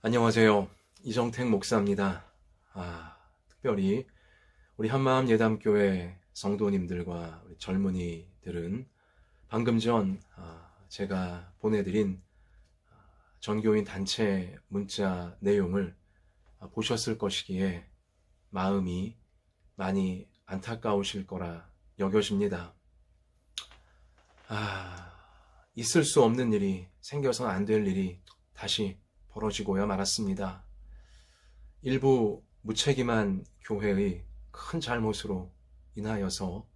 안녕하세요. 이정택 목사입니다. 특별히 우리 한마음 예담교회 성도님들과 우리 젊은이들은 방금 전 제가 보내드린 전교인 단체 문자 내용을 보셨을 것이기에 마음이 많이 안타까우실 거라 여겨집니다. 있을 수 없는 일이, 생겨서 안 될 일이 다시 벌어지고야 말았습니다. 일부 무책임한 교회의 큰 잘못으로 인하여서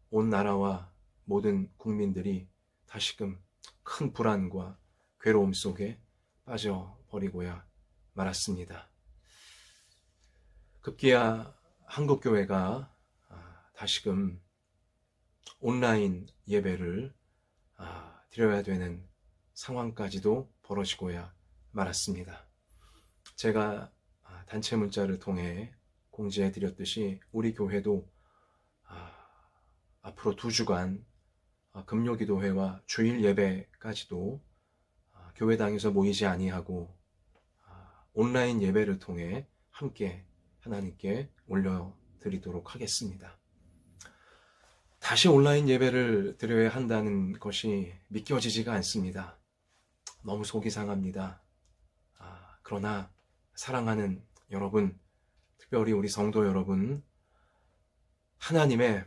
온 나라와 모든 국민들이 다시금 큰 불안과 괴로움 속에 빠져버리고야 말았습니다. 급기야 한국교회가 다시금 온라인 예배를 드려야 되는 상황까지도 벌어지고야 말았습니다. 제가 단체 문자를 통해 공지해 드렸듯이 우리 교회도 앞으로 2주간 금요기도회와 주일 예배까지도 교회당에서 모이지 아니하고 온라인 예배를 통해 함께 하나님께 올려드리도록 하겠습니다. 다시 온라인 예배를 드려야 한다는 것이 믿겨지지가 않습니다. 너무 속이 상합니다. 그러나 사랑하는 여러분, 특별히 우리 성도 여러분, 하나님의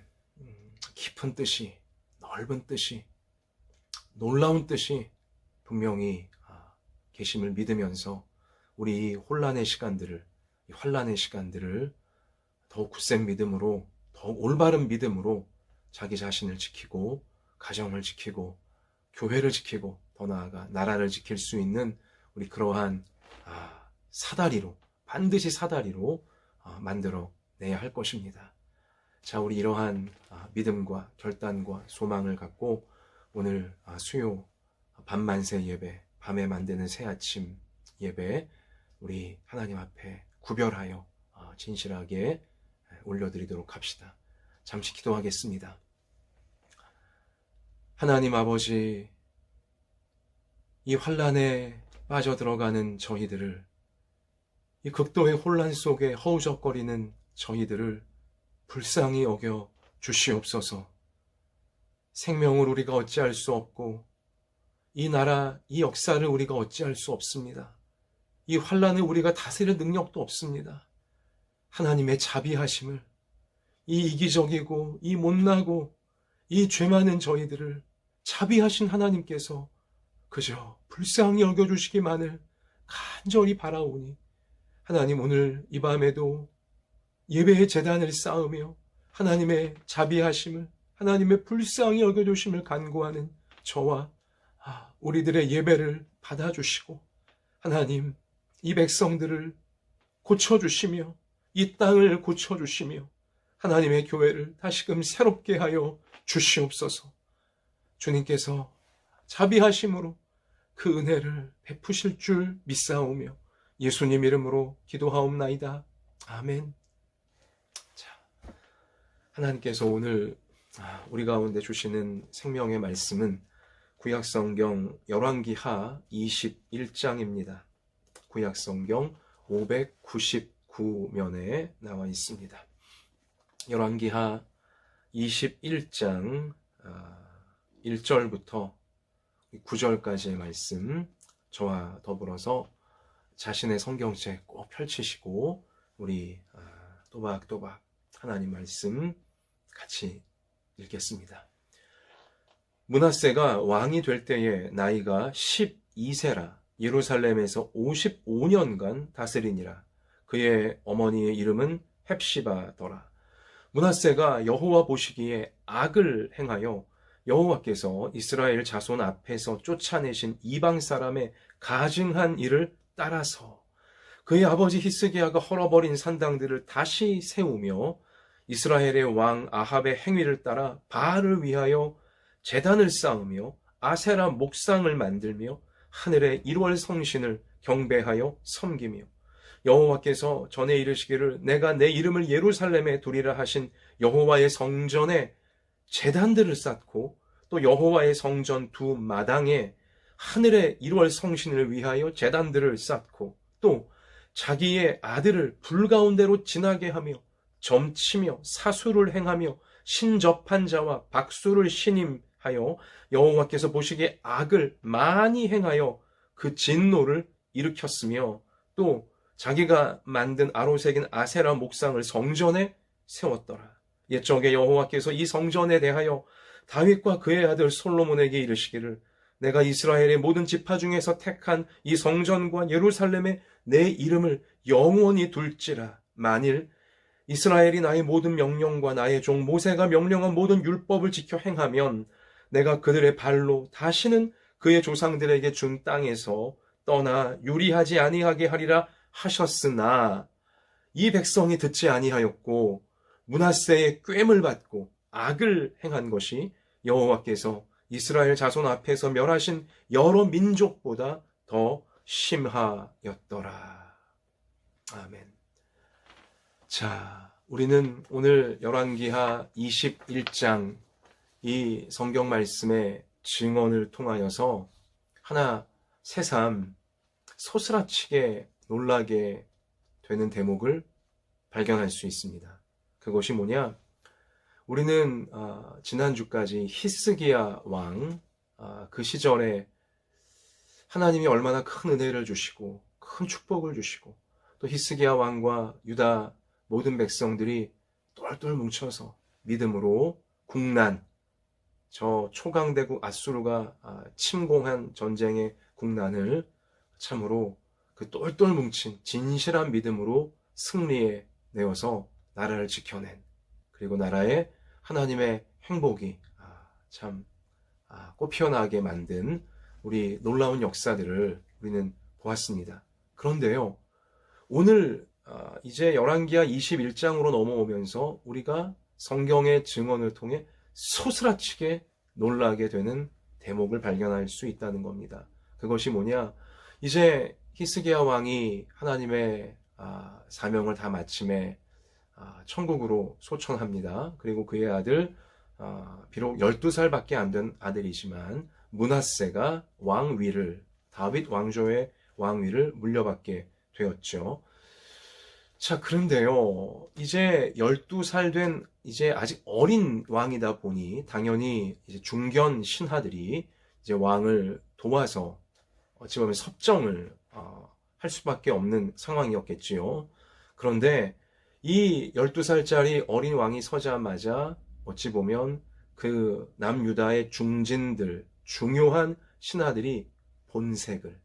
깊은 뜻이, 넓은 뜻이, 놀라운 뜻이 분명히 계심을 믿으면서 우리 이 혼란의 시간들을, 이 환란의 시간들을 더욱 굳센 믿음으로, 더욱 올바른 믿음으로 자기 자신을 지키고, 가정을 지키고, 교회를 지키고, 더 나아가 나라를 지킬 수 있는 우리 그러한 사다리로, 반드시 사다리로 만들어내야 할 것입니다. 자, 우리 이러한 믿음과 결단과 소망을 갖고 오늘 수요 밤만세 예배, 밤에 만드는 새아침 예배, 우리 하나님 앞에 구별하여 진실하게 올려드리도록 합시다. 잠시 기도하겠습니다. 하나님 아버지, 이 환란에 빠져들어가는 저희들을, 이 극도의 혼란 속에 허우적거리는 저희들을 불쌍히 여겨 주시옵소서. 생명을 우리가 어찌할 수 없고 이 나라, 이 역사를 우리가 어찌할 수 없습니다. 이 환란을 우리가 다스릴 능력도 없습니다. 하나님의 자비하심을, 이 이기적이고 이 못나고 이 죄 많은 저희들을 자비하신 하나님께서 그저 불쌍히 여겨주시기만을 간절히 바라오니, 하나님 오늘 이 밤에도 예배의 제단을 쌓으며 하나님의 자비하심을, 하나님의 불쌍히 여겨주심을 간구하는 저와 우리들의 예배를 받아주시고, 하나님 이 백성들을 고쳐주시며 이 땅을 고쳐주시며 하나님의 교회를 다시금 새롭게 하여 주시옵소서. 주님께서 자비하심으로 그 은혜를 베푸실 줄 믿사오며 예수님 이름으로 기도하옵나이다. 아멘. 자, 하나님께서 오늘 우리 가운데 주시는 생명의 말씀은 구약성경 열왕기하 21장입니다. 구약성경 599면에 나와 있습니다. 열왕기하 21장 1절부터 9절까지의 말씀, 저와 더불어서 자신의 성경책 꼭 펼치시고 우리 또박또박 하나님 말씀 같이 읽겠습니다. 므낫세가 왕이 될 때에 나이가 12세라 예루살렘에서 55년간 다스리니라. 그의 어머니의 이름은 헵시바더라. 므낫세가 여호와 보시기에 악을 행하여 여호와께서 이스라엘 자손 앞에서 쫓아내신 이방 사람의 가증한 일을 따라서 그의 아버지 히스기야가 헐어버린 산당들을 다시 세우며 이스라엘의 왕 아합의 행위를 따라 바알을 위하여 제단을 쌓으며 아세라 목상을 만들며 하늘의 1월 성신을 경배하여 섬기며 여호와께서 전에 이르시기를 내가 내 이름을 예루살렘에 두리라 하신 여호와의 성전에 제단들을 쌓고 또 여호와의 성전 두 마당에 하늘의 1월 성신을 위하여 제단들을 쌓고 또 자기의 아들을 불 가운데로 지나게 하며 점치며 사수를 행하며 신접한 자와 박수를 신임하여 여호와께서 보시기에 악을 많이 행하여 그 진노를 일으켰으며 또 자기가 만든 아로새긴 아세라 목상을 성전에 세웠더라. 옛적에 여호와께서 이 성전에 대하여 다윗과 그의 아들 솔로몬에게 이르시기를 내가 이스라엘의 모든 지파 중에서 택한 이 성전과 예루살렘에 내 이름을 영원히 둘지라. 만일 이스라엘이 나의 모든 명령과 나의 종 모세가 명령한 모든 율법을 지켜 행하면 내가 그들의 발로 다시는 그의 조상들에게 준 땅에서 떠나 유리하지 아니하게 하리라 하셨으나 이 백성이 듣지 아니하였고 므낫세의 꾀을 받고 악을 행한 것이 여호와께서 이스라엘 자손 앞에서 멸하신 여러 민족보다 더 심하였더라. 아멘. 자, 우리는 오늘 열왕기하 21장 이 성경 말씀의 증언을 통하여서 하나 새삼 소스라치게 놀라게 되는 대목을 발견할 수 있습니다. 그것이 뭐냐? 우리는 지난주까지 히스기야 왕 그 시절에 하나님이 얼마나 큰 은혜를 주시고 큰 축복을 주시고 또 히스기야 왕과 유다 모든 백성들이 똘똘 뭉쳐서 믿음으로 국난, 저 초강대국 아수르가 침공한 전쟁의 국난을 참으로 그 똘똘 뭉친 진실한 믿음으로 승리에 내어서 나라를 지켜낸, 그리고 나라에 하나님의 행복이 참 꽃피어나게 만든 우리 놀라운 역사들을 우리는 보았습니다. 그런데요, 오늘 이제 열왕기하 21장으로 넘어오면서 우리가 성경의 증언을 통해 소스라치게 놀라게 되는 대목을 발견할 수 있다는 겁니다. 그것이 뭐냐? 이제 히스기야 왕이 하나님의 사명을 다 마침에 천국으로 소천합니다. 그리고 그의 아들, 비록 12살밖에 안 된 아들이지만 므낫세가 왕위를, 다윗 왕조의 왕위를 물려받게 되었죠. 자, 그런데요, 이제 12살 된 이제 아직 어린 왕이다 보니 당연히 이제 중견 신하들이 이제 왕을 도와서 어찌 보면 섭정을 할 수밖에 없는 상황이었겠지요. 그런데 이 12살짜리 어린 왕이 서자마자 어찌 보면 그 남유다의 중진들, 중요한 신하들이 본색을,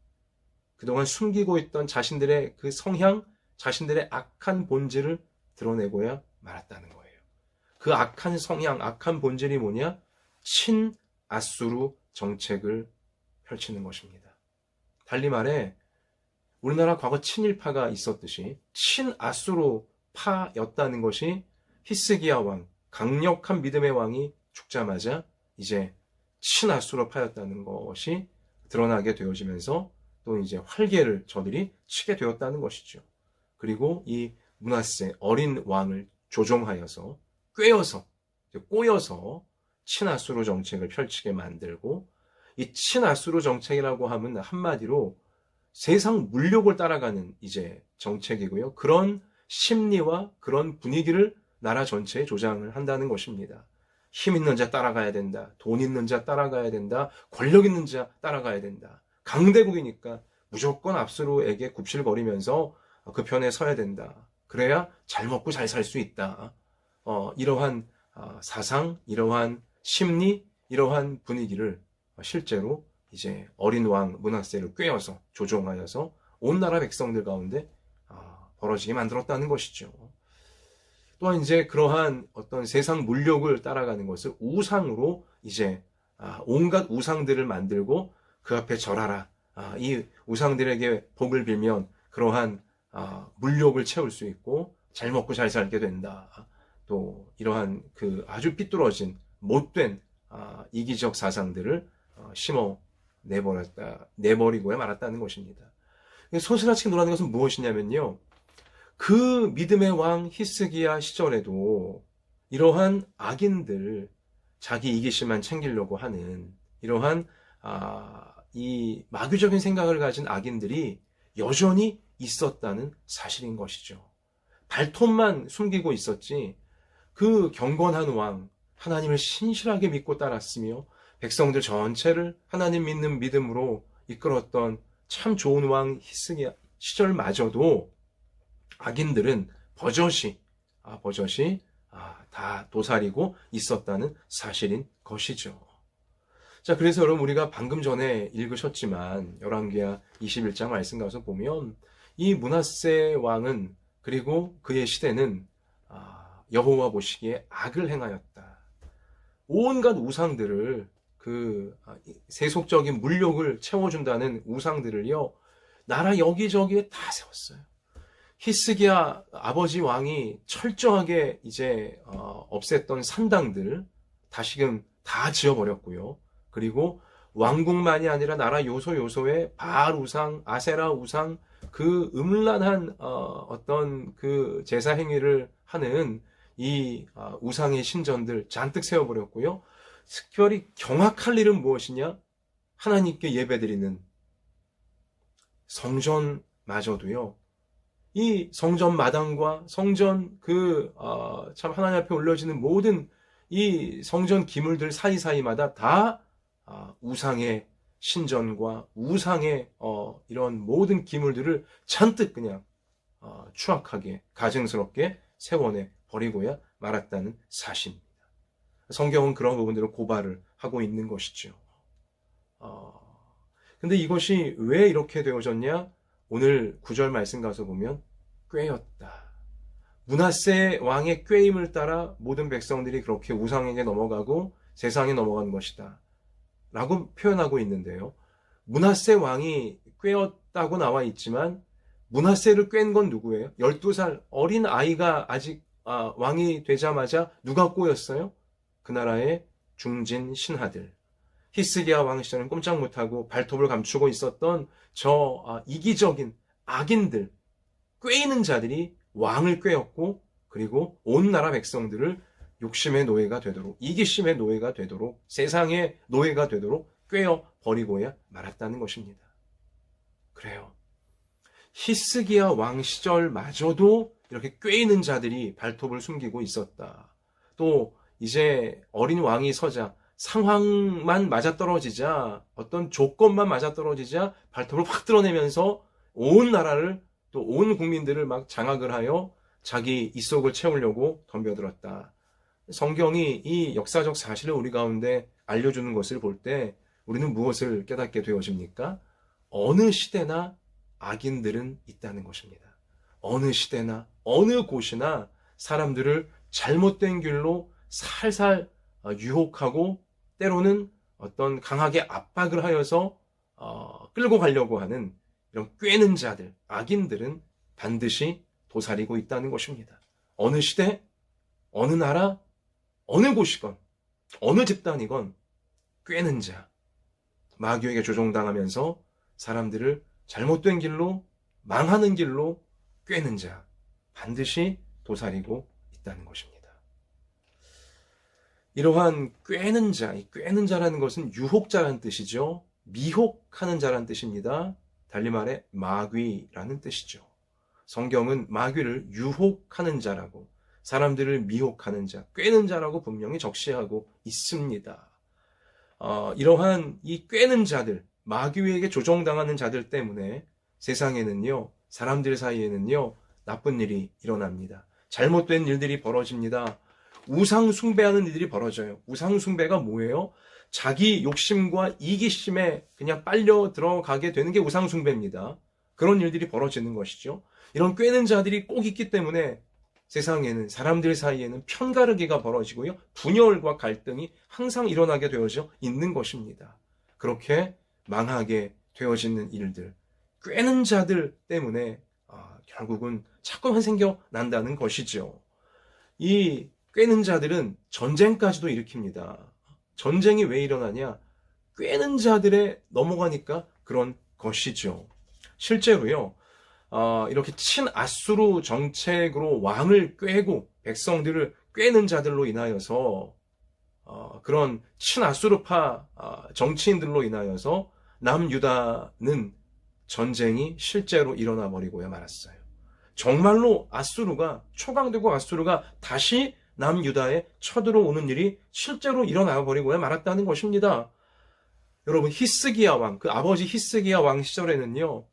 그동안 숨기고 있던 자신들의 그 성향, 자신들의 악한 본질을 드러내고야 말았다는 거예요. 그 악한 성향, 악한 본질이 뭐냐? 친아수르 정책을 펼치는 것입니다. 달리 말해 우리나라 과거 친일파가 있었듯이 친아수르파였다는 것이 히스기야 왕, 강력한 믿음의 왕이 죽자마자 이제 친아수르파였다는 것이 드러나게 되어지면서 또 이제 활개를 저들이 치게 되었다는 것이죠. 그리고 이 므낫세 어린 왕을 조종하여서 꼬여서 친아수르 정책을 펼치게 만들고, 이 친아수르 정책이라고 하면 한마디로 세상 물욕을 따라가는 이제 정책이고요. 그런 심리와 그런 분위기를 나라 전체에 조장을 한다는 것입니다. 힘 있는 자 따라가야 된다. 돈 있는 자 따라가야 된다. 권력 있는 자 따라가야 된다. 강대국이니까 무조건 압수로에게 굽실거리면서 그 편에 서야 된다. 그래야 잘 먹고 잘 살 수 있다. 이러한 사상, 이러한 심리, 이러한 분위기를 실제로 이제 어린 왕 므낫세를 꿰어서 조종하여서 온 나라 백성들 가운데 벌어지게 만들었다는 것이죠. 또한 이제 그러한 어떤 세상 물욕을 따라가는 것을 우상으로 이제 온갖 우상들을 만들고 그 앞에 절하라. 이 우상들에게 복을 빌면 그러한 물욕을 채울 수 있고 잘 먹고 잘 살게 된다. 또 이러한 그 아주 삐뚤어진 못된 이기적 사상들을 심어 내버리고야 말았다는 것입니다. 소스라치게 놀라는 것은 무엇이냐면요, 그 믿음의 왕 히스기야 시절에도 이러한 악인들, 자기 이기심만 챙기려고 하는 이러한 이 마귀적인 생각을 가진 악인들이 여전히 있었다는 사실인 것이죠. 발톱만 숨기고 있었지 그 경건한 왕, 하나님을 신실하게 믿고 따랐으며 백성들 전체를 하나님 믿는 믿음으로 이끌었던 참 좋은 왕 히스기야 시절마저도 악인들은 버젓이 다 도사리고 있었다는 사실인 것이죠. 자, 그래서 여러분 우리가 방금 전에 읽으셨지만 열왕기하 21장 말씀 가서 보면 이 므낫세 왕은 그리고 그의 시대는 여호와 보시기에 악을 행하였다. 온갖 우상들을 세속적인 물욕을 채워준다는 우상들을요 나라 여기저기에 다 세웠어요. 히스기야 아버지 왕이 철저하게 이제 없앴던 산당들 다시금 다 지어버렸고요. 그리고 왕궁만이 아니라 나라 요소요소에 바알 우상, 아세라 우상, 그 음란한 어떤 그 제사 행위를 하는 이 우상의 신전들 잔뜩 세워버렸고요. 특별히 경악할 일은 무엇이냐? 하나님께 예배드리는 성전마저도요. 이 성전 마당과 성전 참 하나님 앞에 올려지는 모든 이 성전 기물들 사이사이마다 다 우상의 신전과 우상의 이런 모든 기물들을 잔뜩 그냥 추악하게 가증스럽게 세워내 버리고야 말았다는 사실입니다. 성경은 그런 부분들을 고발을 하고 있는 것이죠. 근데 이것이 왜 이렇게 되어졌냐? 오늘 9절 말씀 가서 보면 꾀였다. 므낫세 왕의 꾀임을 따라 모든 백성들이 그렇게 우상에게 넘어가고 세상에 넘어간 것이다. 라고 표현하고 있는데요. 므낫세 왕이 꾀였다고 나와 있지만 므낫세를 꾀는 건 누구예요? 12살 어린 아이가 아직 왕이 되자마자 누가 꼬였어요? 그 나라의 중진 신하들. 히스기야 왕 시절은 꼼짝 못하고 발톱을 감추고 있었던 저 이기적인 악인들, 꾀이는 자들이 왕을 꾀었고 그리고 온 나라 백성들을 욕심의 노예가 되도록, 이기심의 노예가 되도록, 세상의 노예가 되도록 꾀어 버리고야 말았다는 것입니다. 그래요. 히스기야 왕 시절마저도 이렇게 꾀이는 자들이 발톱을 숨기고 있었다. 또 이제 어린 왕이 서자 상황만 맞아떨어지자, 어떤 조건만 맞아떨어지자 발톱을 확 드러내면서 온 나라를 또 온 국민들을 막 장악을 하여 자기 입속을 채우려고 덤벼들었다. 성경이 이 역사적 사실을 우리 가운데 알려주는 것을 볼 때 우리는 무엇을 깨닫게 되어집니까? 어느 시대나 악인들은 있다는 것입니다. 어느 시대나 어느 곳이나 사람들을 잘못된 길로 살살 유혹하고 때로는 어떤 강하게 압박을 하여서 끌고 가려고 하는 이런 꾀는 자들, 악인들은 반드시 도사리고 있다는 것입니다. 어느 시대, 어느 나라, 어느 곳이건, 어느 집단이건 꾀는 자, 마귀에게 조종당하면서 사람들을 잘못된 길로, 망하는 길로 꾀는 자, 반드시 도사리고 있다는 것입니다. 이러한 꾀는 자, 이 꾀는 자라는 것은 유혹자라는 뜻이죠. 미혹하는 자라는 뜻입니다. 달리 말해 마귀라는 뜻이죠. 성경은 마귀를 유혹하는 자라고, 사람들을 미혹하는 자, 꾀는 자라고 분명히 적시하고 있습니다. 이러한 이 꾀는 자들, 마귀에게 조종당하는 자들 때문에 세상에는요, 사람들 사이에는요, 나쁜 일이 일어납니다. 잘못된 일들이 벌어집니다. 우상 숭배하는 일들이 벌어져요. 우상 숭배가 뭐예요? 자기 욕심과 이기심에 그냥 빨려 들어가게 되는 게 우상 숭배입니다. 그런 일들이 벌어지는 것이죠. 이런 꾀는 자들이 꼭 있기 때문에 세상에는, 사람들 사이에는 편가르기가 벌어지고요, 분열과 갈등이 항상 일어나게 되어져 있는 것입니다. 그렇게 망하게 되어지는 일들, 꾀는 자들 때문에 결국은 자꾸만 생겨난다는 것이죠. 이 꾀는 자들은 전쟁까지도 일으킵니다. 전쟁이 왜 일어나냐? 꾀는 자들에 넘어가니까 그런 것이죠. 실제로요, 이렇게 친아수르 정책으로 왕을 꾀고 백성들을 꾀는 자들로 인하여서 그런 친아수르파 정치인들로 인하여서 남유다는 전쟁이 실제로 일어나 버리고야 말았어요. 정말로 초강대국 아수르가 다시 남유다에 쳐들어오는 일이 실제로 일어나 버리고야 말았다는 것입니다. 여러분, 히스기야 왕, 그 아버지 히스기야 왕 시절에는요,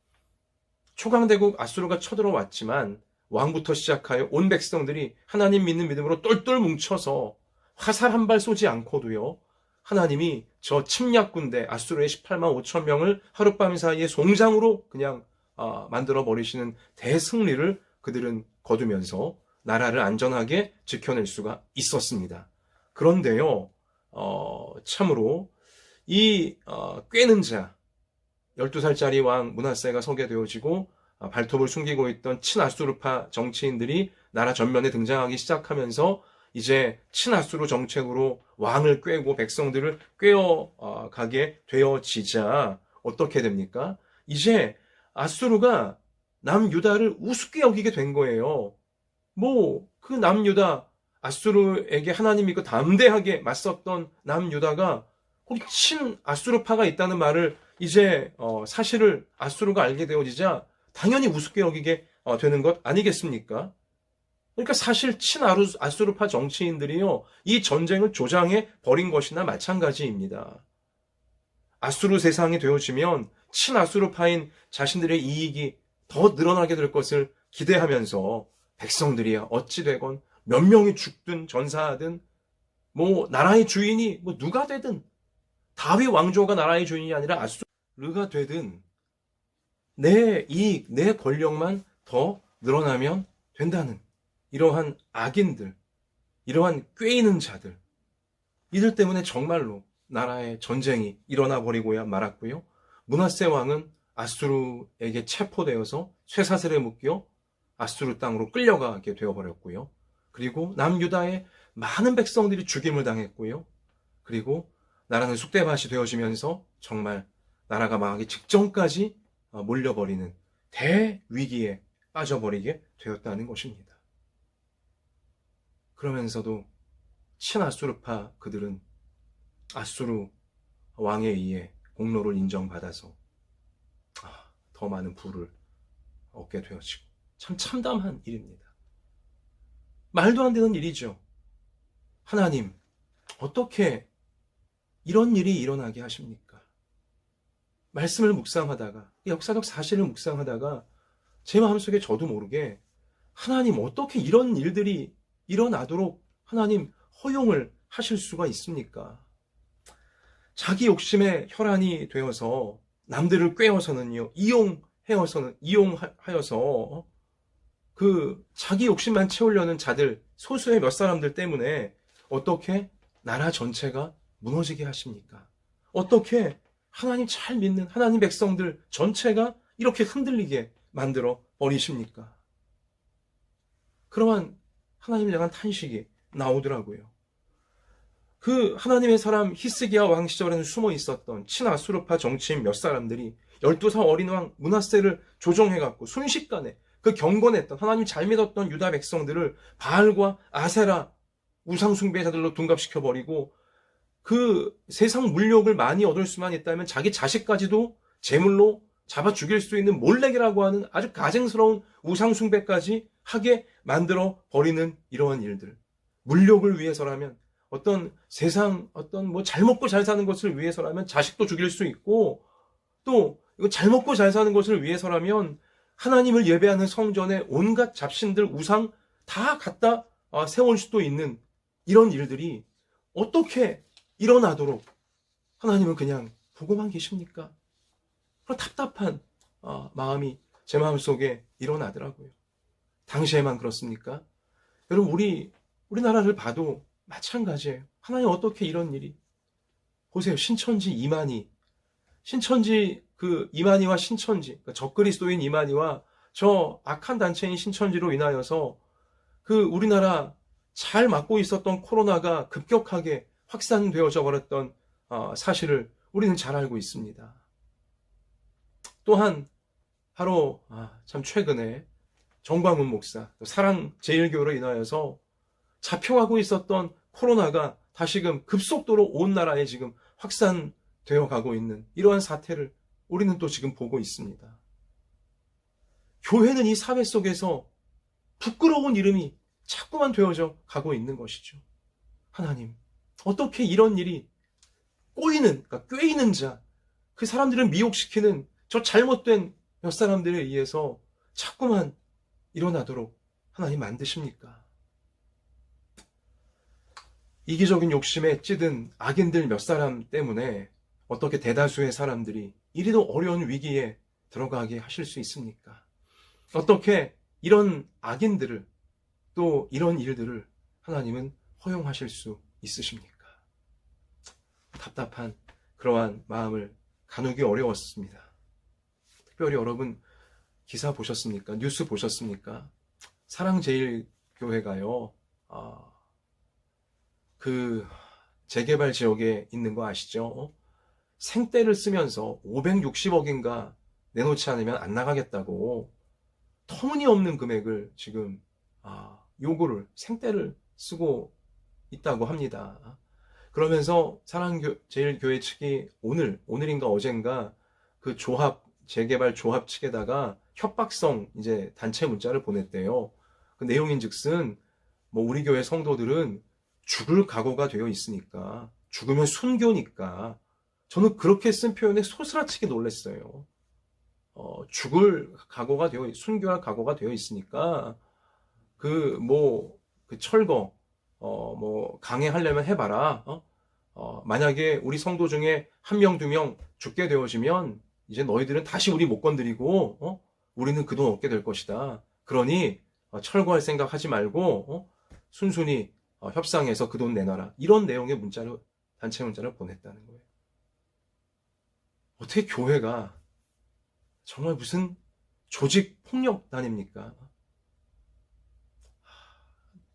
초강대국 아수르가 쳐들어왔지만 왕부터 시작하여 온 백성들이 하나님 믿는 믿음으로 똘똘 뭉쳐서 화살 한 발 쏘지 않고도요, 하나님이 저 침략군대 아수르의 18만 5천 명을 하룻밤 사이에 송장으로 그냥 만들어 버리시는 대승리를 그들은 거두면서 나라를 안전하게 지켜낼 수가 있었습니다. 그런데요, 참으로 이 꾀는 자, 12살짜리 왕 므낫세가 서게 되어지고 발톱을 숨기고 있던 친아수르파 정치인들이 나라 전면에 등장하기 시작하면서 이제 친아수르 정책으로 왕을 꾀고 백성들을 꾀어가게 되어지자 어떻게 됩니까? 이제 아수르가 남유다를 우습게 여기게 된 거예요. 그 남유다, 아수르에게 하나님 믿고 담대하게 맞섰던 남유다가 거기 친아수르파가 있다는 말을 이제 사실을 아수르가 알게 되어지자 당연히 우습게 여기게 되는 것 아니겠습니까? 그러니까 사실 친아수르파 정치인들이요, 이 전쟁을 조장해 버린 것이나 마찬가지입니다. 아수르 세상이 되어지면 친아수르파인 자신들의 이익이 더 늘어나게 될 것을 기대하면서 백성들이야 어찌되건 몇 명이 죽든 전사하든 나라의 주인이 누가 되든 다윗 왕조가 나라의 주인이 아니라 아수르가 되든 내 이익, 내 권력만 더 늘어나면 된다는 이러한 악인들, 이러한 꾀이는 자들, 이들 때문에 정말로 나라에 전쟁이 일어나 버리고야 말았고요. 므낫세 왕은 아수르에게 체포되어서 쇠사슬에 묶여 아수르 땅으로 끌려가게 되어버렸고요. 그리고 남유다의 많은 백성들이 죽임을 당했고요. 그리고 나라는 쑥대밭이 되어지면서 정말 나라가 망하기 직전까지 몰려버리는 대위기에 빠져버리게 되었다는 것입니다. 그러면서도 친아수르파 그들은 아수르 왕에 의해 공로를 인정받아서 더 많은 부를 얻게 되어지고 참 참담한 일입니다. 말도 안 되는 일이죠. 하나님, 어떻게 이런 일이 일어나게 하십니까? 말씀을 묵상하다가, 역사적 사실을 묵상하다가 제 마음속에 저도 모르게 하나님, 어떻게 이런 일들이 일어나도록 하나님 허용을 하실 수가 있습니까? 자기 욕심의 혈안이 되어서 남들을 꾀어서는요, 이용하여서 그 자기 욕심만 채우려는 자들, 소수의 몇 사람들 때문에 어떻게 나라 전체가 무너지게 하십니까? 어떻게 하나님 잘 믿는 하나님 백성들 전체가 이렇게 흔들리게 만들어 버리십니까? 그러한 하나님에 대한 탄식이 나오더라고요. 그 하나님의 사람 히스기야 왕 시절에는 숨어 있었던 친아수르파 정치인 몇 사람들이 12살 어린 왕 므낫세를 조종해갖고 순식간에 그 경건했던 하나님 잘 믿었던 유다 백성들을 바알과 아세라 우상숭배자들로 둔갑시켜버리고 그 세상 물욕을 많이 얻을 수만 있다면 자기 자식까지도 제물로 잡아 죽일 수 있는 몰렉이라고 하는 아주 가증스러운 우상숭배까지 하게 만들어 버리는 이러한 일들. 물욕을 위해서라면 어떤 세상 잘 먹고 잘 사는 것을 위해서라면 자식도 죽일 수 있고 또 이거 잘 먹고 잘 사는 것을 위해서라면 하나님을 예배하는 성전에 온갖 잡신들 우상 다 갖다 세울 수도 있는 이런 일들이 어떻게 일어나도록 하나님은 그냥 보고만 계십니까? 그런 답답한 마음이 제 마음속에 일어나더라고요. 당시에만 그렇습니까? 여러분 우리나라를 봐도 마찬가지예요. 하나님 어떻게 이런 일이 보세요. 신천지 이만희와 신천지 그러니까 적그리스도인 이만희와 저 악한 단체인 신천지로 인하여서 그 우리나라 잘 막고 있었던 코로나가 급격하게 확산되어져 버렸던 사실을 우리는 잘 알고 있습니다. 또한 바로 참 최근에 정광훈 목사 사랑제일교회로 인하여서 잡혀가고 있었던 코로나가 다시금 급속도로 온 나라에 지금 확산되어 되어가고 있는 이러한 사태를 우리는 또 지금 보고 있습니다. 교회는 이 사회 속에서 부끄러운 이름이 자꾸만 되어져 가고 있는 것이죠. 하나님, 어떻게 이런 일이 그러니까 꿰이는 자, 그 사람들을 미혹시키는 저 잘못된 몇 사람들에 의해서 자꾸만 일어나도록 하나님 만드십니까? 이기적인 욕심에 찌든 악인들 몇 사람 때문에 어떻게 대다수의 사람들이 이리도 어려운 위기에 들어가게 하실 수 있습니까? 어떻게 이런 악인들을 또 이런 일들을 하나님은 허용하실 수 있으십니까? 답답한 그러한 마음을 가누기 어려웠습니다. 특별히 여러분 기사 보셨습니까? 뉴스 보셨습니까? 사랑제일교회가요, 그 재개발 지역에 있는 거 아시죠? 생떼를 쓰면서 560억인가 내놓지 않으면 안 나가겠다고 터무니없는 금액을 지금 요구를 생떼를 쓰고 있다고 합니다. 그러면서 사랑제일교회 측이 오늘인가 어젠가 그 재개발 조합 측에다가 협박성 이제 단체 문자를 보냈대요. 그 내용인즉슨 뭐 우리 교회 성도들은 죽을 각오가 되어 있으니까, 죽으면 순교니까. 저는 그렇게 쓴 표현에 소스라치게 놀랐어요. 순교할 각오가 되어 있으니까 그 철거 강행하려면 해봐라. 만약에 우리 성도 중에 1명, 2명 죽게 되어지면 이제 너희들은 다시 우리 못 건드리고 우리는 그 돈 얻게 될 것이다. 그러니 철거할 생각 하지 말고 순순히 협상해서 그 돈 내놔라. 이런 내용의 단체 문자를 보냈다는 거예요. 어떻게 교회가 정말 무슨 조직 폭력단입니까?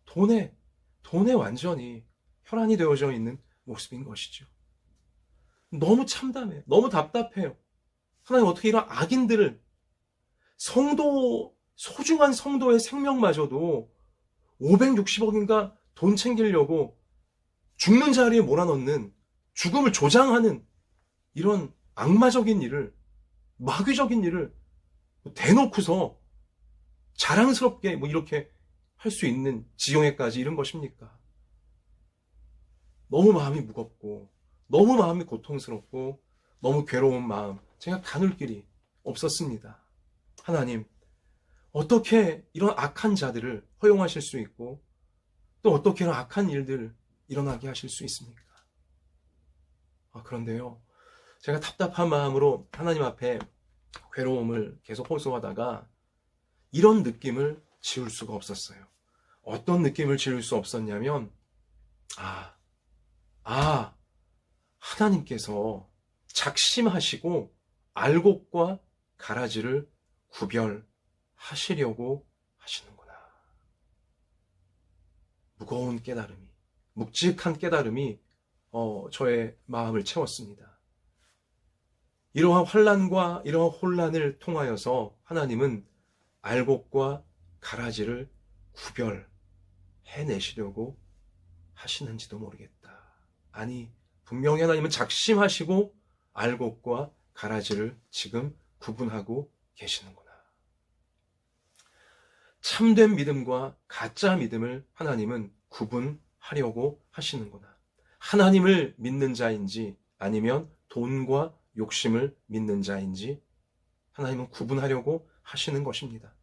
돈에 완전히 혈안이 되어져 있는 모습인 것이죠. 너무 참담해요. 너무 답답해요. 하나님, 어떻게 이런 악인들을, 소중한 성도의 생명마저도 560억인가 돈 챙기려고 죽는 자리에 몰아넣는, 죽음을 조장하는 이런 악마적인 일을, 마귀적인 일을 대놓고서 자랑스럽게 이렇게 할 수 있는 지경에까지 이른 것입니까? 너무 마음이 무겁고, 너무 마음이 고통스럽고, 너무 괴로운 마음, 제가 가눌 길이 없었습니다. 하나님, 어떻게 이런 악한 자들을 허용하실 수 있고, 또 어떻게 이런 악한 일들을 일어나게 하실 수 있습니까? 그런데요, 제가 답답한 마음으로 하나님 앞에 괴로움을 계속 호소하다가 이런 느낌을 지울 수가 없었어요. 어떤 느낌을 지울 수 없었냐면, 하나님께서 작심하시고 알곡과 가라지를 구별하시려고 하시는구나. 무거운 깨달음이, 묵직한 깨달음이 저의 마음을 채웠습니다. 이러한 환난과 이러한 혼란을 통하여서 하나님은 알곡과 가라지를 구별해내시려고 하시는지도 모르겠다. 아니, 분명히 하나님은 작심하시고 알곡과 가라지를 지금 구분하고 계시는구나. 참된 믿음과 가짜 믿음을 하나님은 구분하려고 하시는구나. 하나님을 믿는 자인지 아니면 돈과 욕심을 믿는 자인지 하나님은 구분하려고 하시는 것입니다.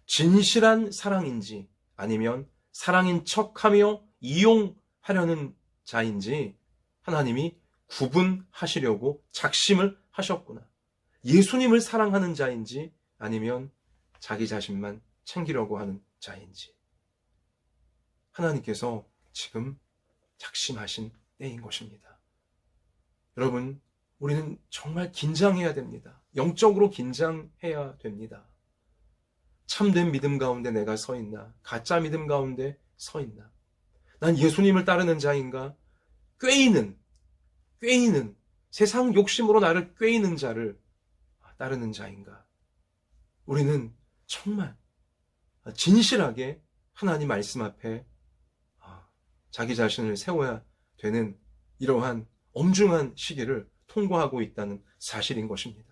진실한 사랑인지 아니면 사랑인 척하며 이용하려는 자인지 하나님이 구분하시려고 작심을 하셨구나. 예수님을 사랑하는 자인지 아니면 자기 자신만 챙기려고 하는 자인지 하나님께서 지금 작심하신 때인 것입니다. 여러분, 우리는 정말 긴장해야 됩니다. 영적으로 긴장해야 됩니다. 참된 믿음 가운데 내가 서 있나? 가짜 믿음 가운데 서 있나? 난 예수님을 따르는 자인가? 꾀이는 세상 욕심으로 나를 꾀이는 자를 따르는 자인가? 우리는 정말 진실하게 하나님 말씀 앞에 자기 자신을 세워야 되는 이러한 엄중한 시기를 통과하고 있다는 사실인 것입니다.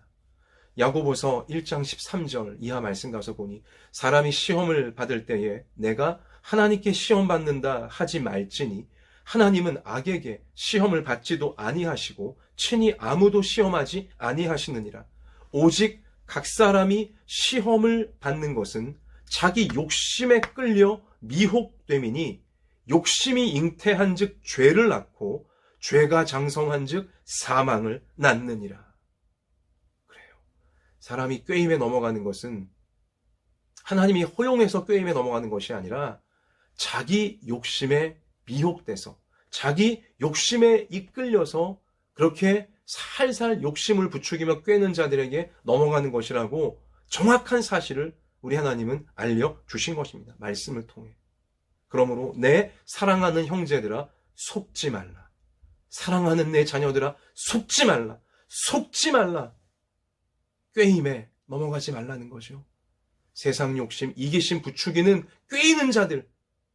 야고보서 1장 13절 이하 말씀 가서 보니 사람이 시험을 받을 때에 내가 하나님께 시험 받는다 하지 말지니 하나님은 악에게 시험을 받지도 아니하시고 친히 아무도 시험하지 아니하시느니라. 오직 각 사람이 시험을 받는 것은 자기 욕심에 끌려 미혹됨이니 욕심이 잉태한즉 죄를 낳고 죄가 장성한즉 사망을 낳느니라. 그래요. 사람이 꾀임에 넘어가는 것은 하나님이 허용해서 꾀임에 넘어가는 것이 아니라 자기 욕심에 미혹돼서 자기 욕심에 이끌려서 그렇게 살살 욕심을 부추기며 꾀는 자들에게 넘어가는 것이라고 정확한 사실을 우리 하나님은 알려주신 것입니다. 말씀을 통해. 그러므로 내 사랑하는 형제들아 속지 말라. 사랑하는 내 자녀들아 속지 말라. 속지 말라. 꾀임에 넘어가지 말라는 거죠. 세상 욕심, 이기심 부추기는 꾀이는 자들,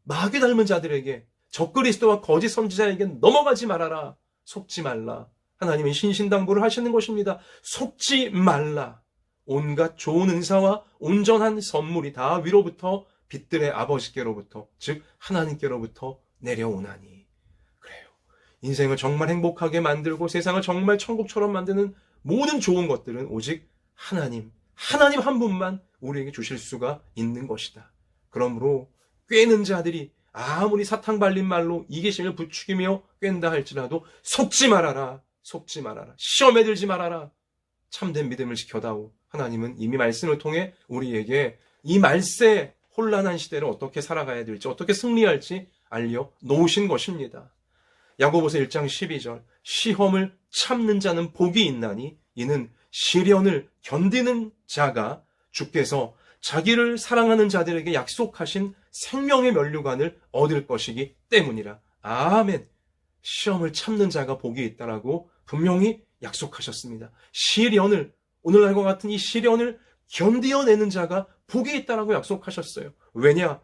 마귀 닮은 자들에게 적그리스도와 거짓 선지자에게 넘어가지 말아라. 속지 말라. 하나님은 신신당부를 하시는 것입니다. 속지 말라. 온갖 좋은 은사와 온전한 선물이 다 위로부터 빛들의 아버지께로부터 즉 하나님께로부터 내려오나니. 그래요. 인생을 정말 행복하게 만들고 세상을 정말 천국처럼 만드는 모든 좋은 것들은 오직 하나님 한 분만 우리에게 주실 수가 있는 것이다. 그러므로 꾀는 자들이 아무리 사탕 발린 말로 이기심을 부추기며 꾀는다 할지라도 속지 말아라. 속지 말아라. 시험에 들지 말아라. 참된 믿음을 지켜다오. 하나님은 이미 말씀을 통해 우리에게 이 말세 혼란한 시대를 어떻게 살아가야 될지 어떻게 승리할지 알려놓으신 것입니다. 야고보서 1장 12절 시험을 참는 자는 복이 있나니 이는 시련을 견디는 자가 주께서 자기를 사랑하는 자들에게 약속하신 생명의 면류관을 얻을 것이기 때문이라. 아멘. 시험을 참는 자가 복이 있다라고 분명히 약속하셨습니다. 시련을, 오늘날과 같은 이 시련을 견디어내는 자가 복이 있다라고 약속하셨어요. 왜냐?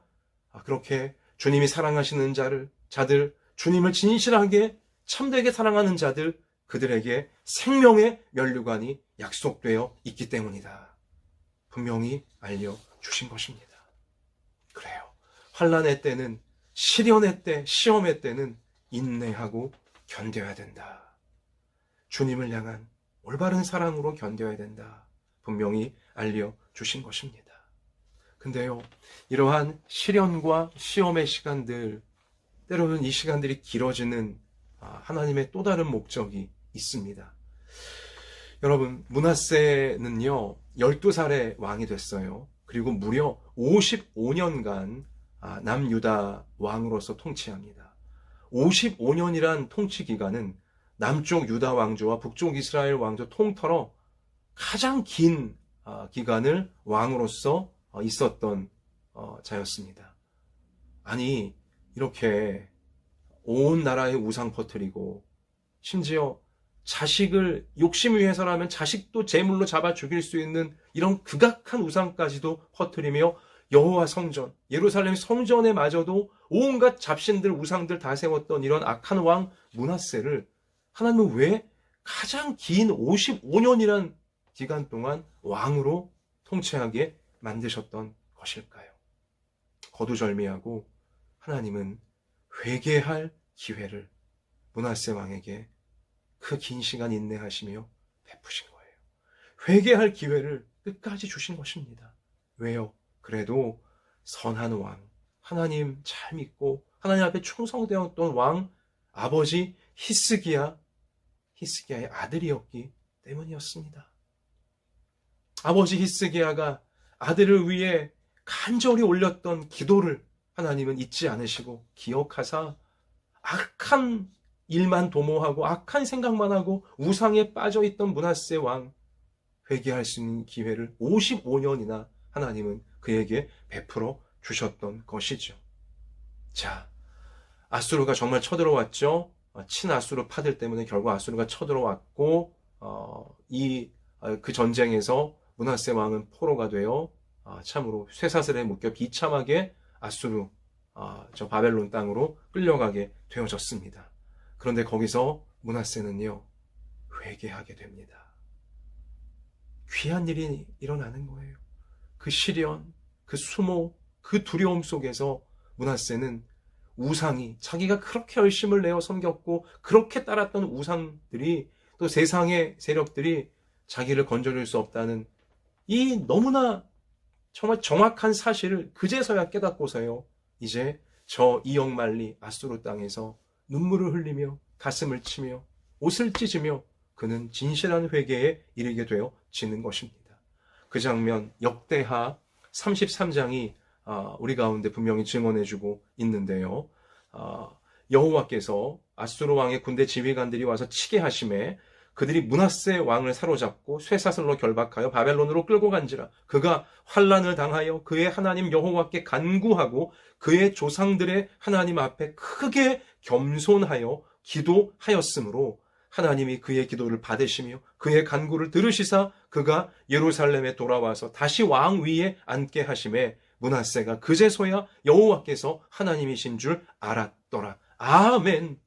그렇게 주님이 사랑하시는 자들, 주님을 진실하게 참되게 사랑하는 자들, 그들에게 생명의 면류관이 약속되어 있기 때문이다. 분명히 알려주신 것입니다. 그래요. 환난의 때는, 시련의 때, 시험의 때는 인내하고 견뎌야 된다. 주님을 향한 올바른 사랑으로 견뎌야 된다. 분명히 알려주신 것입니다. 근데요, 이러한 시련과 시험의 시간들, 때로는 이 시간들이 길어지는 하나님의 또 다른 목적이 있습니다. 여러분, 므낫세는요 12살의 왕이 됐어요. 그리고 무려 55년간 남유다 왕으로서 통치합니다. 55년이란 통치 기간은 남쪽 유다 왕조와 북쪽 이스라엘 왕조 통틀어 가장 긴 기간을 왕으로서 있었던 자였습니다. 아니, 이렇게 온 나라에 우상 퍼뜨리고 심지어 자식을 욕심 위해서라면 자식도 제물로 잡아 죽일 수 있는 이런 극악한 우상까지도 퍼뜨리며 여호와 성전, 예루살렘 성전에 마저도 온갖 잡신들, 우상들 다 세웠던 이런 악한 왕 므낫세를 하나님은 왜 가장 긴 55년이란 기간 동안 왕으로 통치하게 만드셨던 것일까요? 거두절미하고 하나님은 회개할 기회를 므낫세 왕에게 그 긴 시간 인내하시며 베푸신 거예요. 회개할 기회를 끝까지 주신 것입니다. 왜요? 그래도 선한 왕, 하나님 잘 믿고 하나님 앞에 충성되었던 왕, 아버지 히스기야의 아들이었기 때문이었습니다. 아버지 히스기야가 아들을 위해 간절히 올렸던 기도를 하나님은 잊지 않으시고 기억하사 악한 일만 도모하고 악한 생각만 하고 우상에 빠져있던 므낫세 왕 회개할 수 있는 기회를 55년이나 하나님은 그에게 베풀어 주셨던 것이죠. 자, 아수르가 정말 쳐들어왔죠. 친아수르 파들 때문에 결국 아수르가 쳐들어왔고 그 전쟁에서 므낫세 왕은 포로가 되어 참으로 쇠사슬에 묶여 비참하게 아수르 저 바벨론 땅으로 끌려가게 되어졌습니다. 그런데 거기서 므낫세는요 회개하게 됩니다. 귀한 일이 일어나는 거예요. 그 시련, 그 수모, 그 두려움 속에서 므낫세는 우상이 자기가 그렇게 열심을 내어 섬겼고 그렇게 따랐던 우상들이 또 세상의 세력들이 자기를 건져줄 수 없다는 이 너무나 정말 정확한 사실을 그제서야 깨닫고서요. 이제 저 이역만리 아수르 땅에서 눈물을 흘리며 가슴을 치며 옷을 찢으며 그는 진실한 회개에 이르게 되어지는 것입니다. 그 장면 역대하 33장이 우리 가운데 분명히 증언해주고 있는데요. 여호와께서 아수르 왕의 군대 지휘관들이 와서 치게 하심에 그들이 므낫세 왕을 사로잡고 쇠사슬로 결박하여 바벨론으로 끌고 간지라. 그가 환난을 당하여 그의 하나님 여호와께 간구하고 그의 조상들의 하나님 앞에 크게 겸손하여 기도하였으므로 하나님이 그의 기도를 받으시며 그의 간구를 들으시사 그가 예루살렘에 돌아와서 다시 왕 위에 앉게 하심에 므낫세가 그제서야 여호와께서 하나님이신 줄 알았더라. 아멘.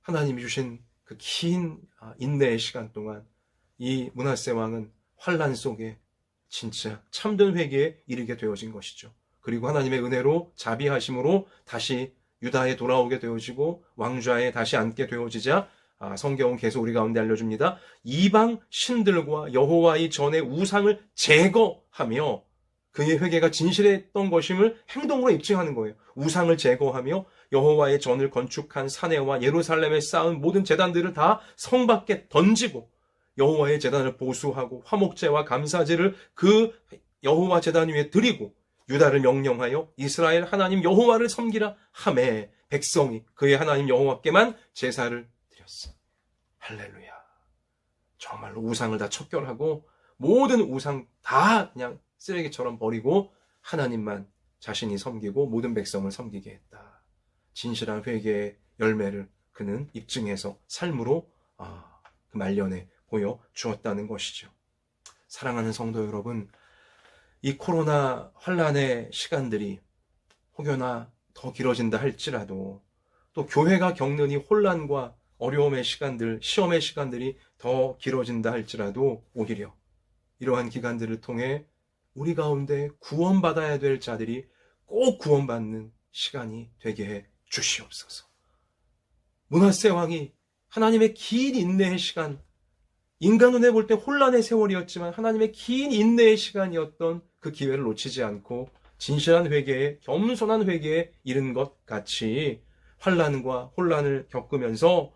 하나님이 주신 그 긴 인내의 시간 동안 이 므낫세 왕은 환난 속에 진짜 참된 회개에 이르게 되어진 것이죠. 그리고 하나님의 은혜로 자비하심으로 다시 유다에 돌아오게 되어지고 왕좌에 다시 앉게 되어지자 성경은 계속 우리 가운데 알려줍니다. 이방 신들과 여호와의 전의 우상을 제거하며 그의 회개가 진실했던 것임을 행동으로 입증하는 거예요. 우상을 제거하며 여호와의 전을 건축한 사내와 예루살렘에 쌓은 모든 제단들을 다 성 밖에 던지고 여호와의 제단을 보수하고 화목제와 감사제를 그 여호와 제단 위에 드리고 유다를 명령하여 이스라엘 하나님 여호와를 섬기라 하매 백성이 그의 하나님 여호와께만 제사를 드렸어. 할렐루야. 정말로 우상을 다 척결하고 모든 우상 다 그냥 쓰레기처럼 버리고 하나님만 자신이 섬기고 모든 백성을 섬기게 했다. 진실한 회개의 열매를 그는 입증해서 삶으로 그 말년에 보여주었다는 것이죠. 사랑하는 성도 여러분, 이 코로나 환란의 시간들이 혹여나 더 길어진다 할지라도 또 교회가 겪는 이 혼란과 어려움의 시간들, 시험의 시간들이 더 길어진다 할지라도 오히려 이러한 기간들을 통해 우리 가운데 구원받아야 될 자들이 꼭 구원받는 시간이 되게 해 주시옵소서. 므낫세 왕이 하나님의 긴 인내의 시간, 인간 눈에 볼 때 혼란의 세월이었지만 하나님의 긴 인내의 시간이었던 그 기회를 놓치지 않고 진실한 회개에, 겸손한 회개에 이른 것 같이 환란과 혼란을 겪으면서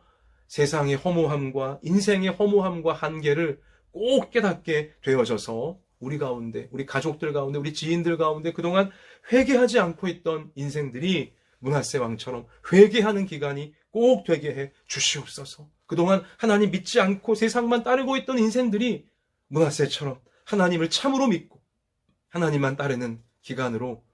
세상의 허무함과 인생의 허무함과 한계를 꼭 깨닫게 되어져서 우리 가운데, 우리 가족들 가운데, 우리 지인들 가운데 그동안 회개하지 않고 있던 인생들이 므낫세 왕처럼 회개하는 기간이 꼭 되게 해 주시옵소서. 그동안 하나님 믿지 않고 세상만 따르고 있던 인생들이 므낫세처럼 하나님을 참으로 믿고 하나님만 따르는 기간으로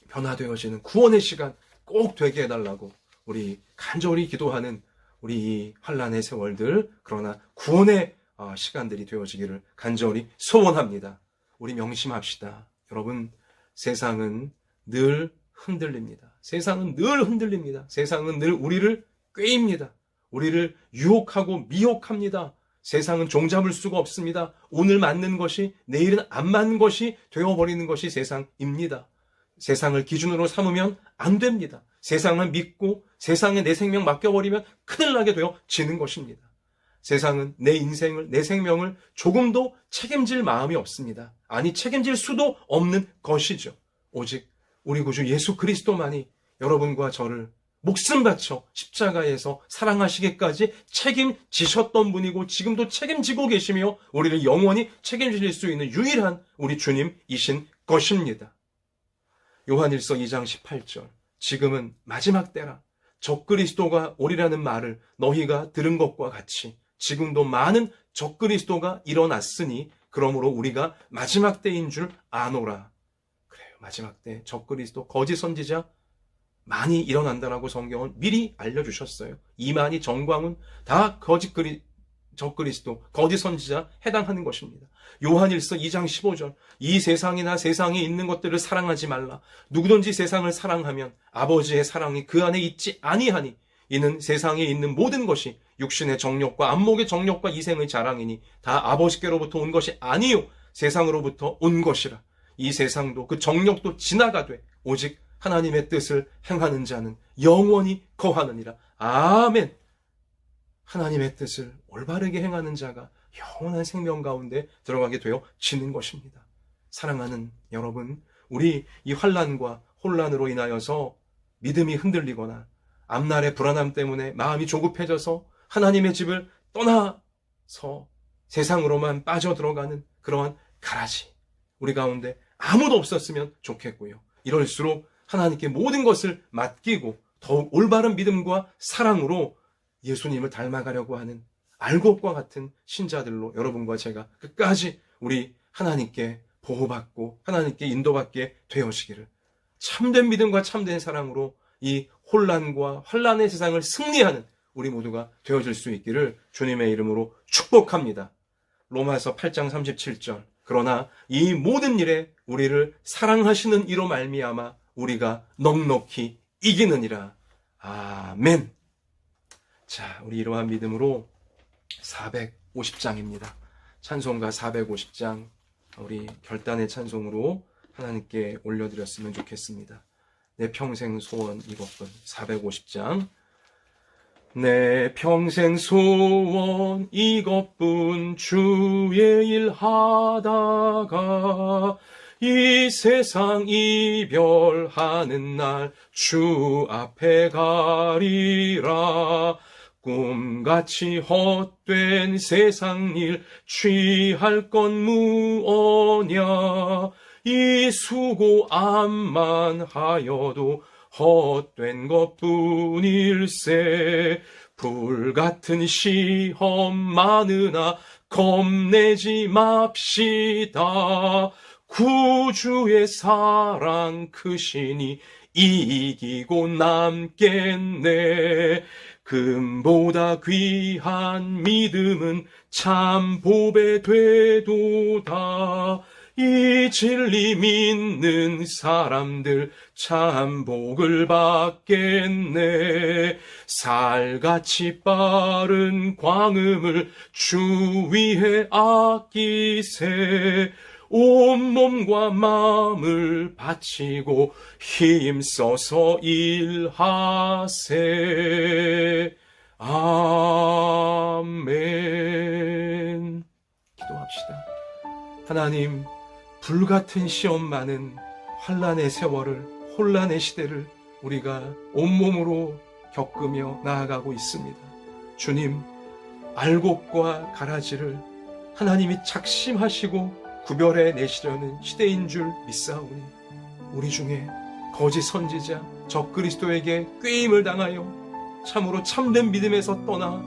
변화되어지는 구원의 시간 꼭 되게 해달라고 우리 간절히 기도하는 우리 이 환란의 세월들, 그러나 구원의 시간들이 되어지기를 간절히 소원합니다. 우리 명심합시다. 여러분, 세상은 늘 흔들립니다. 세상은 늘 흔들립니다. 세상은 늘 우리를 꾀입니다. 우리를 유혹하고 미혹합니다. 세상은 종잡을 수가 없습니다. 오늘 맞는 것이 내일은 안 맞는 것이 되어버리는 것이 세상입니다. 세상을 기준으로 삼으면 안 됩니다. 세상을 믿고 세상에 내 생명 맡겨버리면 큰일 나게 되어지는 것입니다. 세상은 내 인생을, 내 생명을 조금도 책임질 마음이 없습니다. 아니, 책임질 수도 없는 것이죠. 오직 우리 구주 예수 그리스도만이 여러분과 저를 목숨 바쳐 십자가에서 사랑하시기까지 책임지셨던 분이고 지금도 책임지고 계시며 우리를 영원히 책임질 수 있는 유일한 우리 주님이신 것입니다. 요한일서 2장 18절, 지금은 마지막 때라. 적그리스도가 오리라는 말을 너희가 들은 것과 같이 지금도 많은 적그리스도가 일어났으니 그러므로 우리가 마지막 때인 줄 아노라. 그래요. 마지막 때 적그리스도, 거짓 선지자 많이 일어난다라고 성경은 미리 알려주셨어요. 이만희, 정광훈 다 적그리스도, 거짓 선지자 해당하는 것입니다. 요한일서 2장 15절, 이 세상이나 세상에 있는 것들을 사랑하지 말라. 누구든지 세상을 사랑하면 아버지의 사랑이 그 안에 있지 아니하니 이는 세상에 있는 모든 것이 육신의 정욕과 안목의 정욕과 이생의 자랑이니 다 아버지께로부터 온 것이 아니요 세상으로부터 온 것이라. 이 세상도 그 정욕도 지나가되 오직 하나님의 뜻을 행하는 자는 영원히 거하느니라. 아멘. 하나님의 뜻을 올바르게 행하는 자가 영원한 생명 가운데 들어가게 되어지는 것입니다. 사랑하는 여러분, 우리 이 환난과 혼란으로 인하여서 믿음이 흔들리거나 앞날의 불안함 때문에 마음이 조급해져서 하나님의 집을 떠나서 세상으로만 빠져들어가는 그러한 가라지, 우리 가운데 아무도 없었으면 좋겠고요. 이럴수록 하나님께 모든 것을 맡기고 더욱 올바른 믿음과 사랑으로 예수님을 닮아가려고 하는 알곡과 같은 신자들로 여러분과 제가 끝까지 우리 하나님께 보호받고 하나님께 인도받게 되어지기를, 참된 믿음과 참된 사랑으로 이 혼란과 환란의 세상을 승리하는 우리 모두가 되어질 수 있기를 주님의 이름으로 축복합니다. 로마서 8장 37절. 그러나 이 모든 일에 우리를 사랑하시는 이로 말미암아 우리가 넉넉히 이기느니라. 아멘. 자, 우리 이러한 믿음으로 450장입니다. 찬송가 450장 우리 결단의 찬송으로 하나님께 올려드렸으면 좋겠습니다. 내 평생 소원 이것뿐. 450장. 내 평생 소원 이것뿐, 주의 일 하다가 이 세상 이별하는 날 주 앞에 가리라. 꿈같이 헛된 세상 일 취할 건 무엇냐. 이 수고 암만 하여도 헛된 것뿐일세. 불같은 시험 많으나 겁내지 맙시다. 구주의 사랑 크시니 이기고 남겠네. 금보다 귀한 믿음은 참 보배 되도다. 이 진리 믿는 사람들 참 복을 받겠네. 살같이 빠른 광음을 주 위에 아끼세. 온몸과 마음을 바치고 힘써서 일하세. 아멘. 기도합시다. 하나님, 불같은 시험 많은 환난의 세월을, 혼란의 시대를 우리가 온몸으로 겪으며 나아가고 있습니다. 주님, 알곡과 가라지를 하나님이 작심하시고 구별해 내시려는 시대인 줄 믿사오니 우리 중에 거짓 선지자 적그리스도에게 꾀임을 당하여 참으로 참된 믿음에서 떠나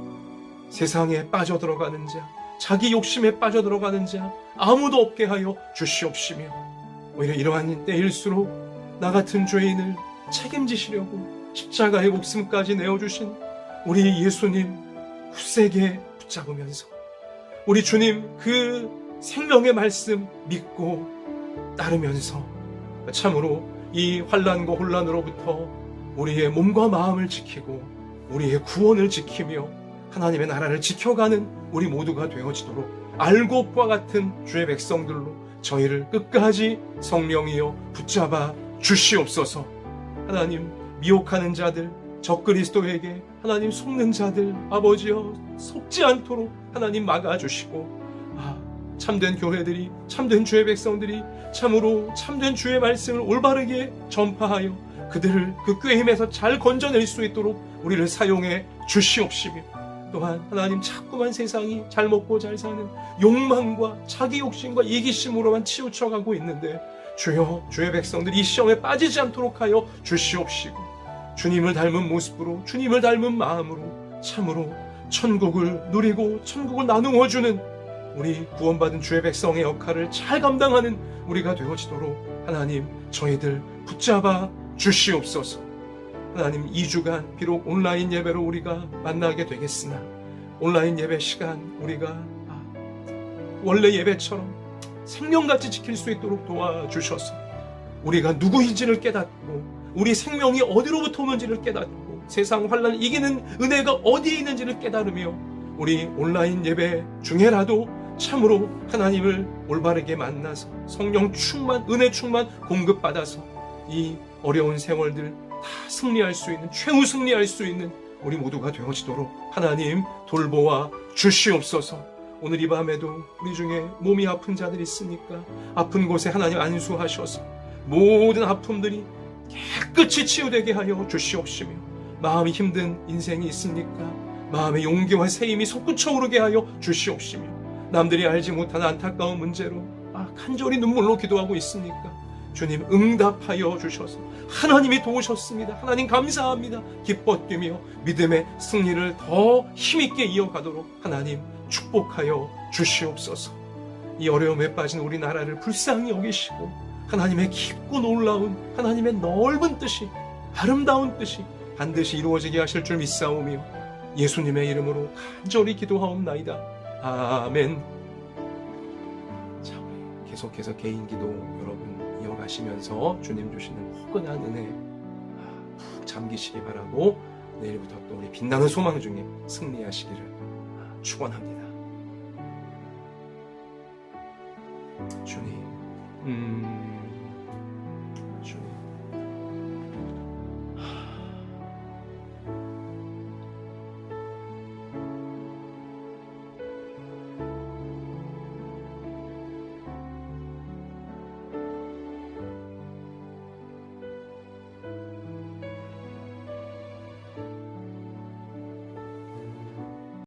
세상에 빠져들어가는 자, 자기 욕심에 빠져들어가는 자 아무도 없게 하여 주시옵시며, 오히려 이러한 때일수록 나 같은 죄인을 책임지시려고 십자가의 목숨까지 내어주신 우리 예수님 굳세게 붙잡으면서 우리 주님 그 생명의 말씀 믿고 따르면서 참으로 이 환난과 혼란으로부터 우리의 몸과 마음을 지키고 우리의 구원을 지키며 하나님의 나라를 지켜가는 우리 모두가 되어지도록 알곡과 같은 주의 백성들로 저희를 끝까지 성령이여 붙잡아 주시옵소서. 하나님, 미혹하는 자들, 적그리스도에게 하나님 속는 자들 아버지여 속지 않도록 하나님 막아주시고, 참된 교회들이, 참된 주의 백성들이 참으로 참된 주의 말씀을 올바르게 전파하여 그들을 그 꾀임에서 잘 건져낼 수 있도록 우리를 사용해 주시옵시며, 또한 하나님 자꾸만 세상이 잘 먹고 잘 사는 욕망과 자기 욕심과 이기심으로만 치우쳐가고 있는데 주여, 주의 백성들이 이 시험에 빠지지 않도록 하여 주시옵시고, 주님을 닮은 모습으로, 주님을 닮은 마음으로 참으로 천국을 누리고 천국을 나누어주는 우리 구원받은 주의 백성의 역할을 잘 감당하는 우리가 되어지도록 하나님 저희들 붙잡아 주시옵소서. 하나님, 2주간 비록 온라인 예배로 우리가 만나게 되겠으나 온라인 예배 시간 우리가 원래 예배처럼 생명같이 지킬 수 있도록 도와주셔서 우리가 누구인지를 깨닫고 우리 생명이 어디로부터 오는지를 깨닫고 세상 환란을 이기는 은혜가 어디에 있는지를 깨달으며 우리 온라인 예배 중에라도 참으로 하나님을 올바르게 만나서 성령 충만, 은혜 충만 공급받아서 이 어려운 생활들 다 승리할 수 있는, 최후 승리할 수 있는 우리 모두가 되어지도록 하나님 돌보아 주시옵소서. 오늘 이 밤에도 우리 중에 몸이 아픈 자들이 있으니까 아픈 곳에 하나님 안수하셔서 모든 아픔들이 깨끗이 치유되게 하여 주시옵시며, 마음이 힘든 인생이 있습니까? 마음의 용기와 새힘이 솟구쳐 오르게 하여 주시옵시며, 남들이 알지 못한 안타까운 문제로 간절히 눈물로 기도하고 있으니까 주님 응답하여 주셔서 하나님이 도우셨습니다. 하나님 감사합니다. 기뻐 뛰며 믿음의 승리를 더 힘있게 이어가도록 하나님 축복하여 주시옵소서. 이 어려움에 빠진 우리나라를 불쌍히 여기시고 하나님의 깊고 놀라운 하나님의 넓은 뜻이, 아름다운 뜻이 반드시 이루어지게 하실 줄 믿사오며 예수님의 이름으로 간절히 기도하옵나이다. 아멘. 자, 우리 계속해서 개인 기도 여러분 이어가시면서 주님 주시는 포근한 은혜 푹 잠기시기 바라고, 내일부터 또 우리 빛나는 소망 중에 승리하시기를 축원합니다. 주님,